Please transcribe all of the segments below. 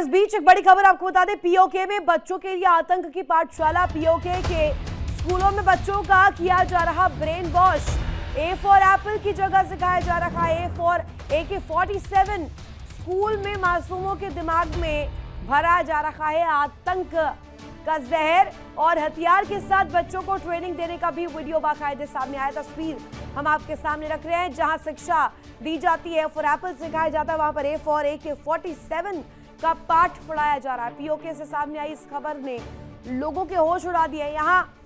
इस बीच एक बड़ी खबर आपको बता दें, पीओके में बच्चों के लिए आतंक की पाठशाला। पीओके के स्कूलों में बच्चों का किया जा रहा brain wash. A for Apple की जगह सिखाया जा रहा है ए फॉर AK-47। स्कूल में मासूमों के दिमाग में भरा जा रहा है आतंक का जहर और हथियार के साथ बच्चों को ट्रेनिंग देने का भी वीडियो बाकायदे सामने आया। तस्वीर हम आपके सामने रख रहे हैं, जहां शिक्षा दी जाती है, फॉर एप्पल सिखाया जाता है, वहां पर ए फॉर AK-47 का पाठ पढ़ाया जा रहा है। पीओके से सामने आई इस खबर ने लोगों के होश उड़ा दिए। यहाँ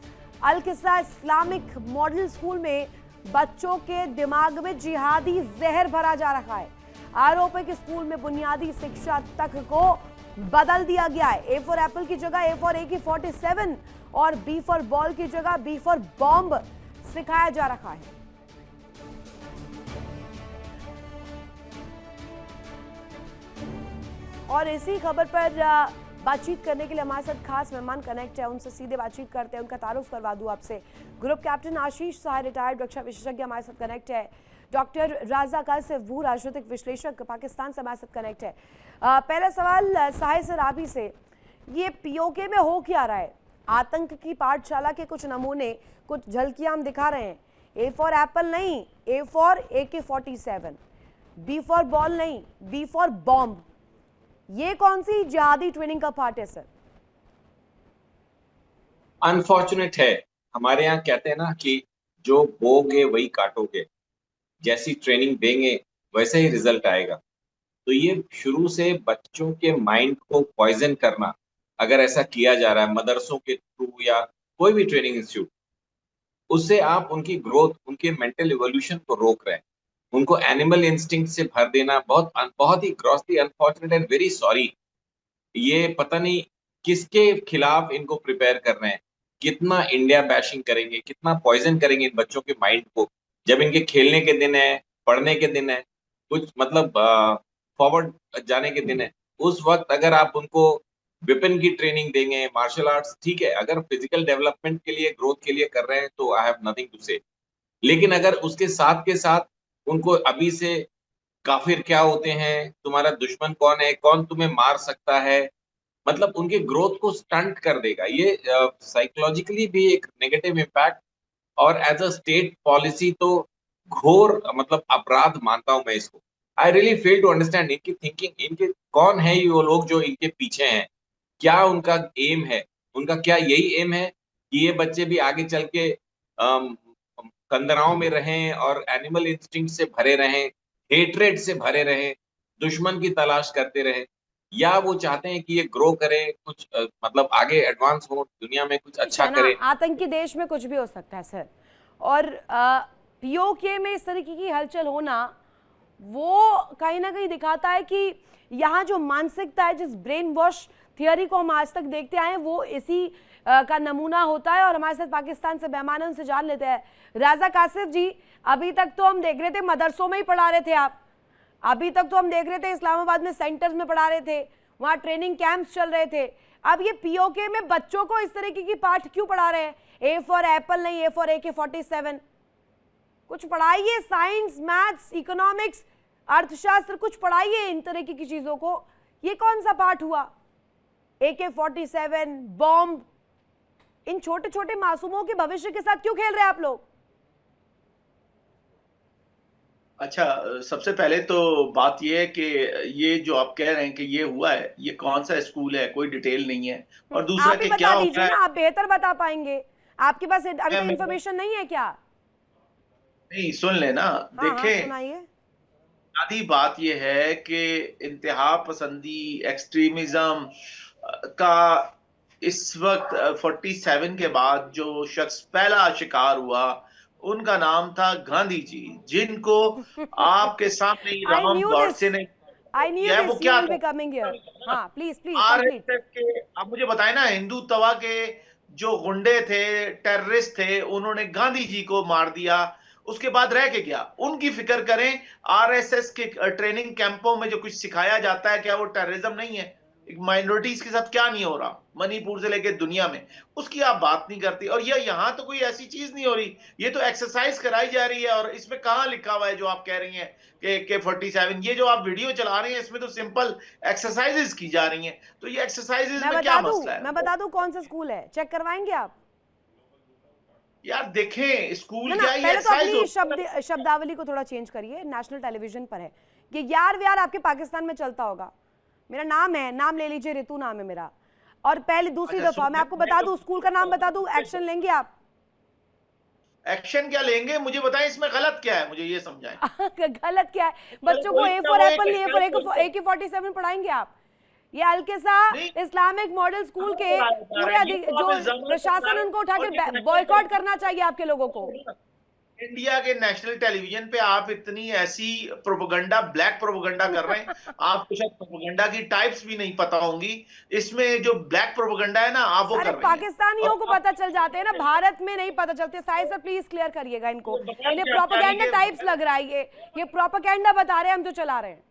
अल-किस्सा इस्लामिक मॉडल स्कूल में बच्चों के दिमाग में जिहादी जहर भरा जा रहा है। आरोप है कि स्कूल में बुनियादी शिक्षा तक को बदल दिया गया है। ए फॉर एप्पल की जगह ए फॉर AK-47 और बी फॉर बॉल की जगह बी फॉर बॉम्ब सिखाया जा रहा है। और इसी खबर पर बातचीत करने के लिए हमारे साथ खास मेहमान कनेक्ट है, उनसे सीधे बातचीत करते हैं, उनका तारुफ करवा दूं आपसे। ग्रुप कैप्टन आशीष सहाय, रिटायर्ड रक्षा विशेषज्ञ हमारे साथ कनेक्ट है। डॉक्टर राजा कासिफ, वो राजनीतिक विश्लेषक पाकिस्तान से हमारे साथ कनेक्ट है। पहला सवाल सहाय सर आप ही से, ये पीओके में हो क्या रहा है? आतंक की पाठशाला के कुछ नमूने, कुछ झलकियां हम दिखा रहे हैं। ए फॉर एप्पल नहीं, A for AK-47, B for ball नहीं, बी फॉर बॉम्ब। ये कौन सी जिहादी ट्रेनिंग का पार्ट है सर? अनफॉर्चुनेट है। हमारे यहाँ कहते हैं ना कि जो बोगे वही काटोगे, जैसी ट्रेनिंग देंगे वैसे ही रिजल्ट आएगा। तो ये शुरू से बच्चों के माइंड को पॉइजन करना, अगर ऐसा किया जा रहा है मदरसों के थ्रू या कोई भी ट्रेनिंग इंस्टीट्यूट, उससे आप उनकी ग्रोथ, उनके मेंटल इवोल्यूशन को रोक रहे हैं। उनको एनिमल इंस्टिंक्ट से भर देना बहुत ही grossly unfortunate and very sorry. ये पता नहीं किसके खिलाफ इनको प्रिपेयर कर रहे हैं, कितना इंडिया बैशिंग करेंगे, कितना पॉइजन करेंगे इन बच्चों के माइंड को, जब इनके खेलने के दिन है, पढ़ने के दिन है, कुछ मतलब फॉरवर्ड जाने के दिन है। उस वक्त अगर आप उनको वेपन की ट्रेनिंग देंगे, मार्शल आर्ट्स, ठीक है, अगर फिजिकल डेवलपमेंट के लिए, ग्रोथ के लिए कर रहे हैं तो आई हैव नथिंग टू से। लेकिन अगर उसके साथ के साथ उनको अभी से काफिर क्या होते हैं, तुम्हारा दुश्मन कौन है, कौन तुम्हें मार सकता है, मतलब उनके ग्रोथ को स्टंट कर देगा। ये साइकोलॉजिकली भी एक नेगेटिव इम्पैक्ट, और एज अ स्टेट पॉलिसी तो घोर मतलब अपराध मानता हूं मैं इसको। I really fail to understand इनकी थिंकिंग, इनके कौन है ये वो लोग जो इनके पीछे हैं, क्या उनका एम है? उनका क्या यही एम है कि ये बच्चे भी आगे चल के कंदराओं में रहें और एनिमल इंस्टिंक्ट से भरे रहें, हेट्रेड से भरे रहें, दुश्मन की तलाश करते रहें, या वो चाहते हैं कि ये ग्रो करे, कुछ मतलब आगे एडवांस हो, दुनिया में कुछ अच्छा ना, करे? आतंकी देश में कुछ भी हो सकता है सर, और पीओके में इस तरीके की हलचल होना वो कहीं ना कहीं दिखाता है कि यहाँ जो मानसिकता है, जिस ब्रेन वॉश थियरी को हम आज तक देखते आए हैं, वो इसी का नमूना होता है। और हमारे साथ पाकिस्तान से मेहमान है, उनसे जान लेते हैं। राजा कासिफ जी, अभी तक तो हम देख रहे थे मदरसों में ही पढ़ा रहे थे आप, अभी तक तो हम देख रहे थे इस्लामाबाद में सेंटर्स में पढ़ा रहे थे, वहां ट्रेनिंग कैंप्स चल रहे थे। अब ये पीओके में बच्चों को इस तरीके की पाठ क्यों पढ़ा रहे हैं? ए फॉर एप्पल नहीं, ए फॉर AK-47। कुछ पढ़ाइए, साइंस, मैथ्स, इकोनॉमिक्स, अर्थशास्त्र, कुछ पढ़ाइए इन तरीके की चीजों को। ये कौन सा पाठ हुआ? AK-47, बॉम्ब, इन छोटे छोटे मासूमों के भविष्य के साथ क्यों खेल रहे हैं आप लोग? अच्छा, सबसे पहले तो बात यह है कि ये जो आप कह रहे हैं कि ये हुआ है, ये कौन सा स्कूल है, कोई डिटेल नहीं है। और दूसरा आप ही कि क्या बता हो दीजिए रहा ना, है, आप बेहतर बता पाएंगे, आपके पास अभी तक मैं इंफॉर्मेशन नहीं है क्या? नहीं, सुन लेना। हाँ हाँ, देखें, सुनाइए। आधी बात यह है कि इंतहा पसंदी, एक्सट्रीमिज्म का इस वक्त 47 के बाद जो शख्स पहला शिकार हुआ, उनका नाम था गांधी जी, जिनको आपके सामने ही आई राम न्यू दिस, गॉडसे ने आई न्यू किया है। वो दिस यू क्या विल बी था? Coming here. हाँ, प्लीज प्लीज कंप्लीट। आरएसएस के, आप मुझे बताएं ना, हिंदुत्व के जो गुंडे थे, टेररिस्ट थे, उन्होंने गांधी जी को मार दिया। उसके बाद रह के गया? उनकी फिक्र करें। आरएसएस के ट्रेनिंग कैंपों में जो कुछ सिखाया जाता है, क्या वो टेररिज्म नहीं है? एक माइनॉरिटीज के साथ क्या नहीं हो रहा मणिपुर से लेके दुनिया में, उसकी आप बात नहीं करती। और ये यहाँ तो कोई ऐसी चीज नहीं हो रही, ये तो एक्सरसाइज कराई जा रही है। और इसमें कहाँ लिखा हुआ है जो आप कह रही हैं कि 47, ये जो आप वीडियो चला रहे हैं इसमें तो सिंपल एक्सरसाइजेज की जा रही हैं। तो ये एक्सरसाइजेज में क्या मसला है? मैं बता दूं कौन सा स्कूल है, चेक करवाएंगे आप? यार देखें स्कूल ना क्या ना, ये पहले तो अपनी एक्सरसाइज शब्दावली को थोड़ा चेंज करिए। नेशनल टेलीविजन पर है ये, यार व्यार आपके पाकिस्तान में चलता होगा। मेरा नाम है, नाम ले लीजिए, ऋतु नाम है मेरा। और पहले दूसरी अच्छा, दफा मैं आपको बता दूं, स्कूल का नाम बता दूं, एक्शन लेंगे आप? एक्शन क्या लेंगे मुझे बताएं, इसमें गलत क्या है, मुझे ये समझाएं। गलत क्या है? बच्चों को ए for Apple, A for AK-47 पढ़ाएंगे आप? ये अलकेसा इस्लामिक मॉडल स्कूल के पूरे जो प्रशासन, उनको उठा के बॉयकॉट करना चाहिए आपके लोगों को। इंडिया के नेशनल टेलीविजन पे आप इतनी ऐसी प्रोपेगेंडा, ब्लैक प्रोपेगेंडा कर रहे हैं। आपको शायद प्रोपेगेंडा की टाइप्स भी नहीं पता होंगी। इसमें जो ब्लैक प्रोपेगेंडा है ना, आप वो कर रहे हैं। पाकिस्तानियों को पता चल जाते हैं ना, भारत में नहीं पता चलते। साहिर सर प्लीज क्लियर करिएगा इनको, इन्हें प्रोपेगेंडा टाइप्स लग रहा है। ये प्रोपेगेंडा बता रहे हैं, हम जो चला रहे हैं।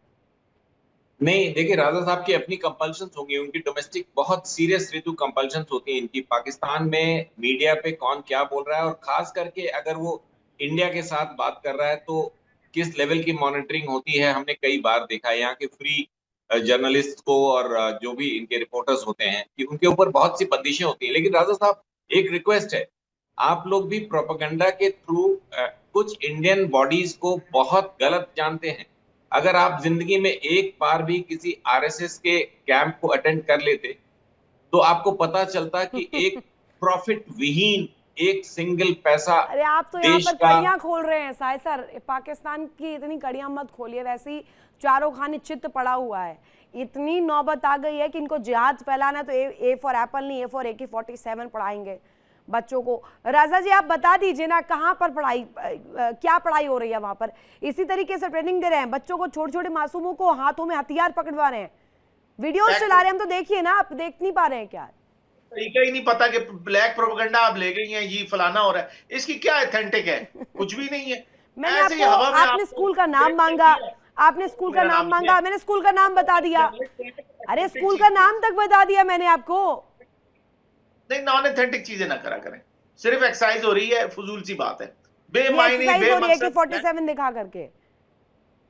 नहीं देखिए, राजा साहब की अपनी कंपल्शंस होंगी, उनकी डोमेस्टिक बहुत सीरियस ऋतु कंपल्शंस होती हैं इनकी। पाकिस्तान में मीडिया पे कौन क्या बोल रहा है, और खास करके अगर वो इंडिया के साथ बात कर रहा है तो किस लेवल की मॉनिटरिंग होती है, हमने कई बार देखा है। यहाँ के फ्री जर्नलिस्ट को और जो भी इनके रिपोर्टर्स होते हैं कि उनके ऊपर बहुत सी बंदिशें होती हैं। लेकिन राजा साहब, एक रिक्वेस्ट है, आप लोग भी प्रोपेगेंडा के थ्रू कुछ इंडियन बॉडीज को बहुत गलत जानते हैं। अगर आप जिंदगी में एक बार भी किसी आरएसएस के कैंप को अटेंड कर लेते तो आपको पता चलता कि एक प्रॉफिट विहीन, एक सिंगल पैसा, अरे आप तो यहाँ पर कड़ियां खोल रहे हैं साहिर सर। पाकिस्तान की इतनी कड़ियां मत खोलिए, वैसे ही चारों खाने चित्त पड़ा हुआ है। इतनी नौबत आ गई है कि इनको जिहाद फैलाना है तो ए फॉर एप्पल नहीं, ए फॉर AK-47 पढ़ाएंगे बच्चों को। राजा जी आप बता दीजिए ना, कहाँ पर पढ़ाई, क्या पढ़ाई हो रही है वहां पर? इसी तरीके से ट्रेनिंग दे रहे हैं बच्चों को, छोटे छोटे मासूमों को हाथों में हथियार पकड़वा रहे हैं, वीडियोस चला रहे हैं, हम तो देखिए ना, आप देख नहीं पा रहे हैं क्या? तरीका ही नहीं पता कि ब्लैक प्रोपेगेंडा आप ले गई हैं, ये फलाना हो रहा है, इसकी क्या ऑथेंटिक है? कुछ भी नहीं है। मैंने आपको, आपने स्कूल का नाम मांगा, आपने स्कूल का नाम मांगा, मैंने स्कूल का नाम बता दिया। अरे स्कूल का नाम तक बता दिया मैंने आपको। नहीं, नॉन ऑथेंटिक चीजें ना करा करें, सिर्फ एक्सरसाइज हो रही है, फजूल सी बात है, बेमायने, AK-47 दिखा करके।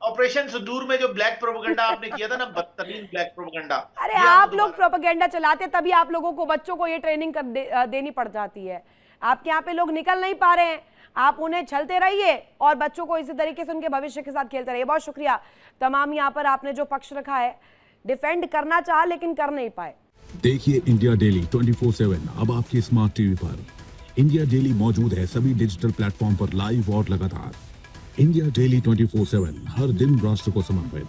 ऑपरेशन सुदूर में जो ब्लैक प्रोपेगेंडा आपने किया था ना, बदतरीन ब्लैक प्रोपेगेंडा। अरे आप लोग प्रोपेगेंडा चलाते, तभी आप लोगों को, बच्चों को ये ट्रेनिंग देनी पड़ जाती है। आपके यहाँ पे लोग निकल नहीं पा रहे हैं, आप उन्हें छलते रहिए और बच्चों को इसी तरीके से उनके भविष्य के साथ खेलते रहिए। बहुत शुक्रिया तमाम यहाँ पर आपने जो पक्ष रखा है, डिफेंड करना चाहा लेकिन कर नहीं पाए। देखिए इंडिया डेली 24/7 अब आपके स्मार्ट टीवी पर। इंडिया डेली मौजूद है सभी डिजिटल प्लेटफॉर्म पर लाइव और लगातार। इंडिया डेली 24/7 हर दिन राष्ट्र को समर्पित।